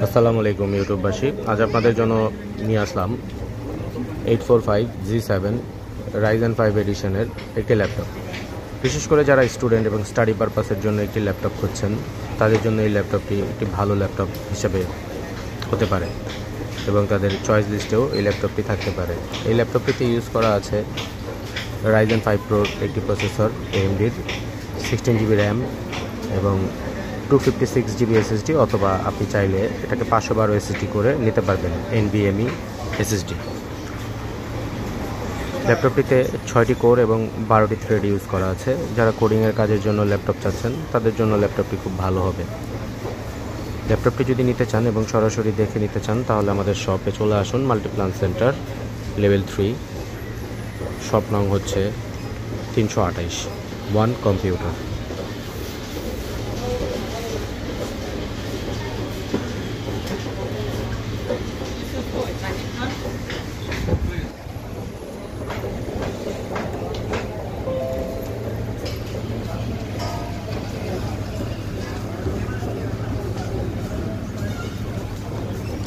আসসালামু আলাইকুম ইউটিউববাসী। আজ আপনাদের জন্য নিয়ে আসলাম 845G7 Ryzen 5 এডিশনের একটি ল্যাপটপ। বিশেষ করে যারা স্টুডেন্ট এবং স্টাডি পারপাসের জন্য একটি ল্যাপটপ খুঁজছেন, তাদের জন্য এই ল্যাপটপটি একটি ভালো ল্যাপটপ হিসেবে হতে পারে এবং তাদের চয়েস লিস্টেও এই ল্যাপটপটি থাকতে পারে। এই ল্যাপটপটিতে ইউজ করা আছে Ryzen 5 Pro একটি প্রসেসর, AMD'র 16GB র্যাম এবং 256GB SSD, অথবা আপনি চাইলে এটাকে 512 SSD করে নিতে পারবেন, NVMe SSD। ল্যাপটপটিতে 6টি কোর এবং 12টি থ্রেড ইউজ করা আছে। যারা কোডিংয়ের কাজের জন্য ল্যাপটপ চাচ্ছেন, তাদের জন্য ল্যাপটপটি খুব ভালো হবে। ল্যাপটপটি যদি নিতে চান এবং সরাসরি দেখে নিতে চান, তাহলে আমাদের শপে চলে আসুন। মাল্টিপ্লান সেন্টার, লেভেল 3, শপ নং হচ্ছে 328, ওয়ান কম্পিউটার।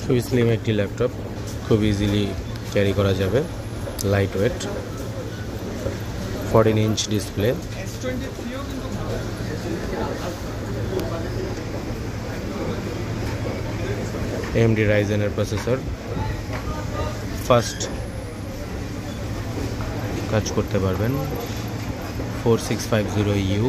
খুব স্লিম একটি ল্যাপটপ, খুব ইজিলি ক্যারি করা যাবে, light weight, 14-inch display. AMD রাইজেনের প্রসেসর, ফাস্ট কাজ করতে পারবেন। 4650U,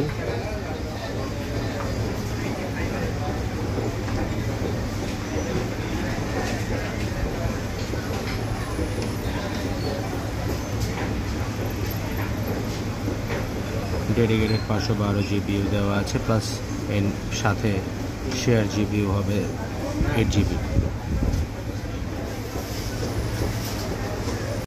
ডেডিকেটেড 512 GPU দেওয়া আছে, প্লাস এর সাথে শেয়ার GPU হবে 8GB।